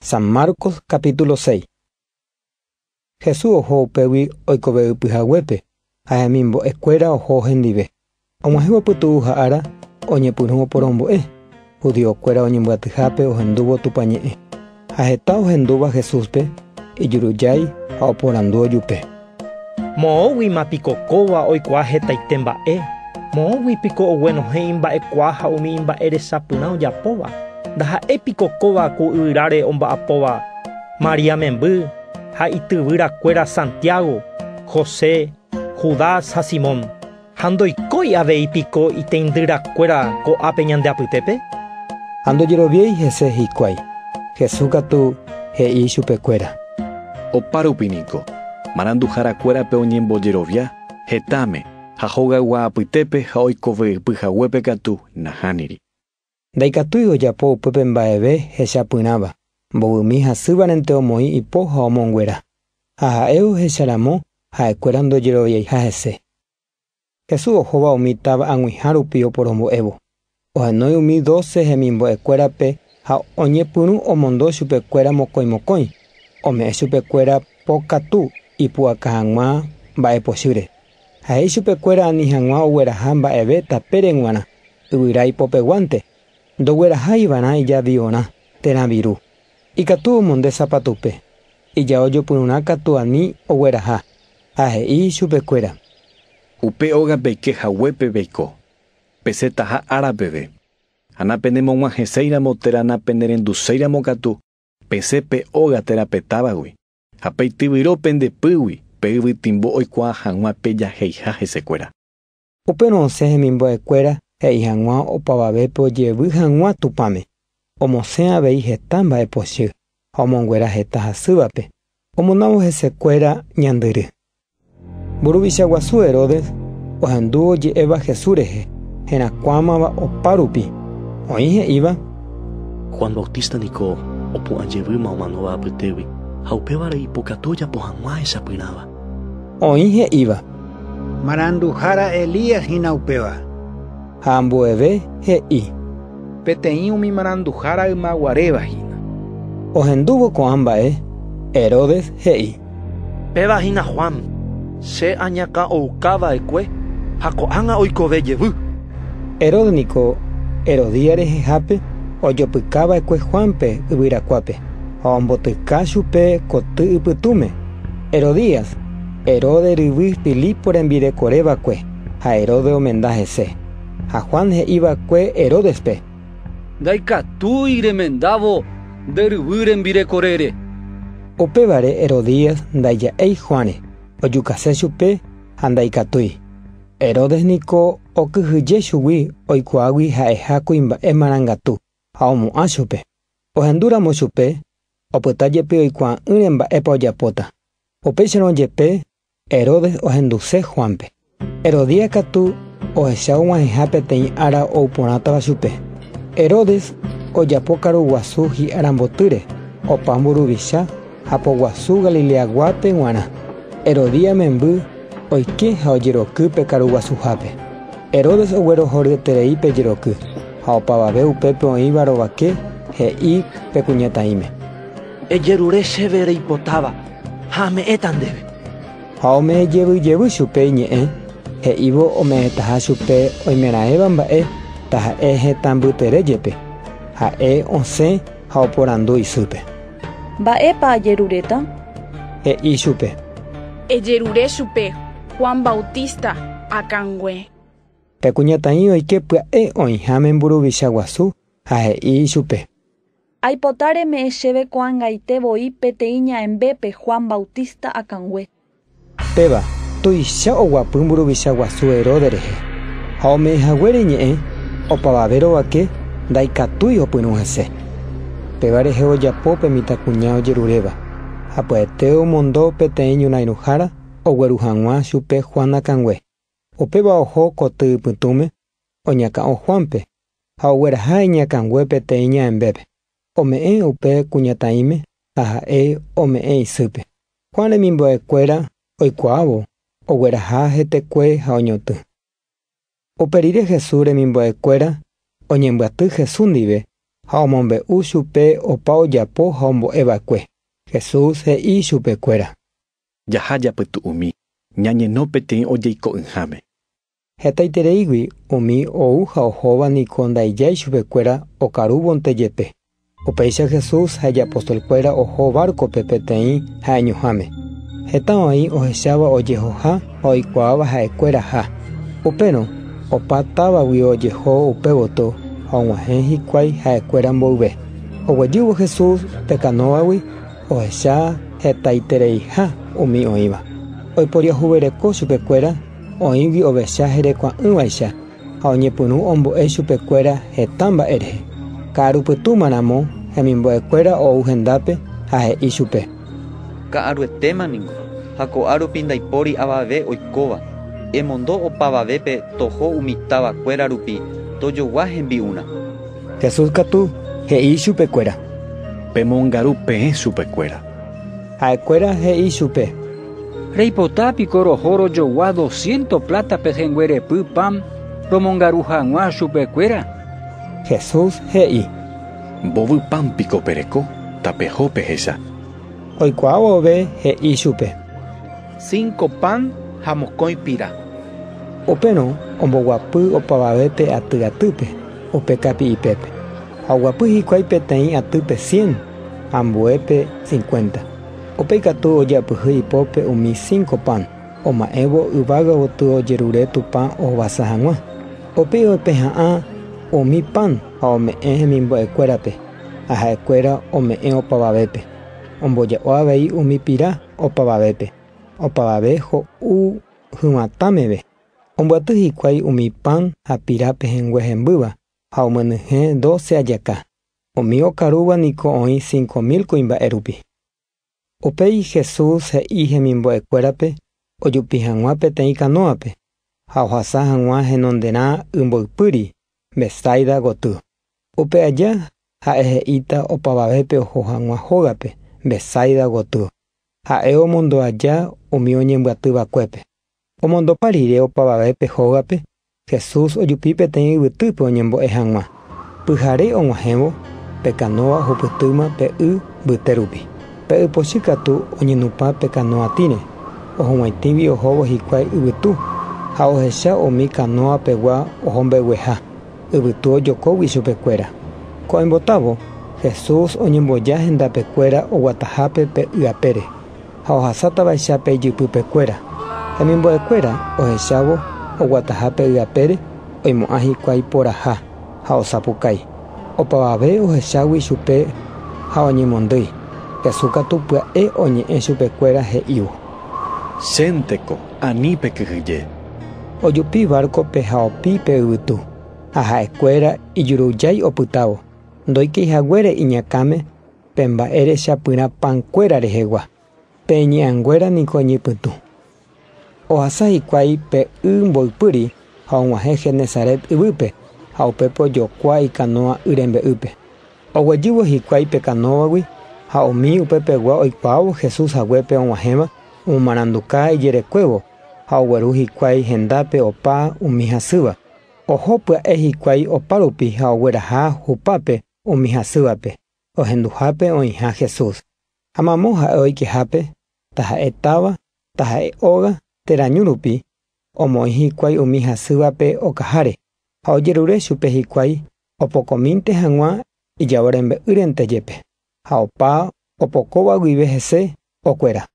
San Marcos capítulo 6. Jesús ojo upegui oikove ypyhaguépe, ha hemimbo'ekuéra oho hendive. Og̃uahẽvo pytu'u ha'ára oñepyrũ oporombo'e. Judiokuéra oñemboatyhápe ohendúvo tupañe'ẽ. Ha heta ohendúva Jesúspe, ijurujái ha oporandu ojupe. Moõguima piko kóva oikuaa hetaite mba'e. Moõguipiko oguenohẽ imba'ekua ha umi imba'eresapyrã ojapóva. Ndaha'épiko kóva ku yvyráre omba'apóva Maria memby ha ityvyrakuéra Santiago, José, Judas ha Simón. Ha ndoikói aveipiko iteindyrakuéra ko'ápe ñande apytépe? Ha ndojeroviái hese hikuái. Jesús katu he'i chupekuéra. Opárupiniko maranduharakuérape oñembojerovia hetáme ha hogagua apytépe ha oikove pyhaguépe katu nahániri. Ndaikatúi ojapo upépe mba'eve hechapyrãva. Mbovymi hasývanente omoĩ ipo ha omonguera. Ha ha'e ohecharamo ha'ekuéra ndojeroviaiha hese. Jesús ohóva umi táva ag̃uihã rupi oporombo'évo. Ohenói umi 12 hemimbo'ekuérape ha oñepyrũ omondo chupekuéra mokõi. Ome'ẽ chupekuéra pokatu ipu'aka hag̃ua mba'epochýre. Ha'e chupekuéra ani hag̃ua ogueraha mba'eve tapére g̃uarã, yvyra ipopeguánte. Ndogueraháivarã ijaviórã térã-viru. Ikatu omonde sapatupe. Ija ojopyrũrã katu ani ogueraha. Ha he'i chupekuéra. Upe ógapeike haguépe veiko. Pesetaha árapeve. Anapene mog̃uahẽséiramo térã napene renduséiramo katu. Pesépe óga terapetávagui. Ha pe ityvyrópe ndepýgui pe yvytimbo oikuaa hag̃ua pe jaheiha hesekuéra. Upérõ osẽ hemimbo'ekuéra he'i hag̃ua opavavépe ojevy hag̃ua tupãme. Omosẽ avei heta mba'epochy ha omonguera heta hasývape. Omonávo hesekuéra ñandyry. Mburuvicha Herodes ohendu oje'éva Jesús rehe, herakuãmava opa rupi. Oĩ he'íva: Juan Bautista niko opu'ãjevýma omanóva apytégui ha upévare ipokatu ojapo hag̃ua hechapyrãva. Oĩ he'íva: Maranduhára Elías hína upéva. Ha ambueve he'i: Peteĩ umi maranduhára ymaguaréva hína. Ohendúvo ko'ã mba'e. Herodes he'i: Péva hína Juan, che añakã oukáva'ekue ha ko'ág̃a oikove jevy. Herodes niko Herodías rehehápe ojopykáva'ekue Juanpe yvyrakuápe ha ombotyka chupe koty ipytũme. Herodías, Herodes ryvy Filipo rembirekorévakue ha Herodes omenda hese. Ha Juan he'ívakue Herodespe: Ndaikatúi remendávo nderyvy rembirekorére. Upévare Herodías ndaija'éi Juánre, ojukase chupe ha ndaikatúi. Herodes niko okyhyje chugui oikuaágui ha'eha kuimba'e marangatu ha omo'ã chupe. Ohendúramo chupe, opytájepi oikuaa'ỹre mba'épa ojapóta. Upéicharõ jepe Herodes ohenduse Juanpe. Herodías katu ohecha og̃uahẽha peteĩ ára ouporãtava chupe. Herodes ojapo karuguasu hi'arambotýre, opa mburuvicha ha poguasu Galileaguápe g̃uarã. Herodías memby oike ha ojeroky pe karuguasuhápe. Herodes oguerohoryeterei pe jeroky ha opavave upépe oĩva rovake he'i pe kuñataĩme: Ejerure chéve reipotáva ha me'ẽta ndéve. Ha ome'ẽjevyjevy chupe iñe'ẽ, he'ívo ome'ẽtaha chupe oimeraẽva mba'e taha'e hetãmbyteréjepe. Ha'e osẽ ha oporandu isýpe. Mba'épa ajeruréta? He'i chupe: Ejerure chupe Juan Bautista akãngue. Pe kuñataĩ oike pya'e oĩháme mburuvicha guasu ha he'i chupe: Aipota reme'ẽ chéve ko'ãngaitevoi peteĩ ñaembépe Juan Bautista akãngue. Péva tuicha oguapy mburuvicha guasu Herodes rehe. Ha ome'ẽhaguére ñe'ẽ opavave rovake ndaikatúi opyrũ hese. Péva rehe ojapo pe mitãkuña ojeruréva. Ha pya'ete omondo peteĩ ñorairũhára ogueru hag̃ua chupe Juan akãngue. Upéva oho koty ipytũme, oñakão Juanpe ha ogueraha iñakãngue peteĩ ñaembépe. Ome'ẽ upe kuñataĩme ha ha'e ome'ẽ isýpe. Juan remimbo'ekuéra oikuaávo, ogueraha hetekue ha oñotỹ. Uperire Jesús remimbo'ekuéra oñembyatý Jesús ndive ha omombe'u chupe opa ojapo ha ombo'eva'ekue. Jesús he'i chupekuéra. Jaha japytu'umi, ñañeno peteĩ ojeiko'ỹháme. Hetaitereígui umi ou ha ohóva niko ndaijái chupekuéra okarúvonte jepe. Upéicha Jesús ha apóstolkuéra oho barcope peteĩ ha'eñuháme. Heta oĩ ohecháva ojehoha ha oikuaáva ha'ekuéraha. Upérõ opa távagui ojeho upe gotyo ha og̃uahẽ hikuái ha'ekuéra mboyve. Oguejývo Jesús pekanóvagui ohecha hetaitereiha umi oĩva. Oiporiahuvereko chupekuéra oĩgui ovecha herekuã'ỹvaicha ha oñepyrũ ombo'e chupekuéra heta mba'e rehe. Ka'arupytúmaramo hemimbo'ekuéra ou hendápe ha he'i chupe. Ka'aruetémaniko ha ko'árupi ndaipóri avave oikóva. Emondo opavavépe toho umitavakuéra rupi tojogua hembi'urã. Jesús katu he'i chupekuéra. Pemongaru peẽ chupekuéra. Ha'ekuéra he'i chupe. Reipotápiko roho rojogua 200 plata pehẽnguerepy pan romongaru hag̃ua chupekuéra. Jesús he'i. Mbovy pámpiko pereko tapeho pehecha. Oikuaavove he'i chupe. 5 pan ha mokõi pira. Upérõ omboguapy opavavépe atyatýpe upe kapi'ipépe. Ha oguapy hikuái peteĩ atýpe 100, ambuépe 50. Upéikatu ojapyhy ipópe umi 5 pan. Oma'ẽvo yvága gotyo ojerure tupã ovasa hag̃ua. Upéi opeha'ã umi pan ha ome'ẽ hemimbo'ekuérape. Ha ha'ekuéra ome'ẽ opavavépe. Omboja'o avei umi pira opavavépe. Opavave ho'u hyvatãmeve. Ombyaty hikuái umi pan ha pira pehẽnguehẽmbýva ha omyenyhẽ 12 ajaka. Umi okarúva niko oĩ 5.000 kuimba'e rupi. Upéi Jesús he'i hemimbo'ekuérape ojupi hag̃ua peteĩ kanóape ha ohasa hag̃ua henonderã ymboypýri Betsaida gotyo. Upe aja ha'e he'íta opavavépe oho hag̃ua hógape Betsaida gotyo. Ha'e omondo aja umi oñembyatývakuépe. Omondopa rire opavavépe hógape Jesús ojupi peteĩ yvytýpe oñembo'e hag̃ua. Pyhare og̃uahẽvo pekanóva hupytýma pe y mbyte rupi. Pe ypochy katu oñenupã pekanóatĩre. Ohog̃uaitĩvi ohóvo hikuái yvytu ha ohecha umi kanóapegua ohombegueha. Yvytu ojokógui chupekuéra. Ko'ẽmbotávo Jesús oñemboja hendapekuéra oguatahápe pe yapére ha ohasátavaicha pe ijypypekuéra. Hemimbo'ekuéra ohechávo oguataha pe yapére oimo'ã hikuái poraha ha osapukái. Opavave ohechágui chupe ha oñemondýi. Jesús katu pya'e oñe'ẽ chupekuéra he'ívo. Chénteko ani pekyhyje. Ojupi barcope ha opi pe yvytu. Ha ha'ekuéra ijurujái opytávo. Ndoikeihaguére iñakáme pe mba'e rechapyrã pankuéra rehegua. Pe ñe'ãnguéra niko oñepytũ. Ohasa hikuái pe y mboypýri ha og̃uahẽ Genesaret yvýpe ha upépe ojokua ikanóa yrembe'ýpe. Oguejývo hikuái pe kanóvagui ha umi upépegua oikuaávo Jesús haguépe og̃uahẽva omaranduka ijerekuévo ha ogueru hikuái hendápe opa umi hasýva. Oho pya'e hikuái opa rupi ha ogueraha hupápe umi hasývape. Ohenduhápe oĩha Jesús. Ha mamo ha'e oikehápe taha'e táva taha'e óga terañu rupi omoĩ hikuái umi hasývape okaháre ha ojerure chupe hikuái opokomínte hag̃ua ijao rembe'ýrente jepe ha opa opokóva guive hese okuera.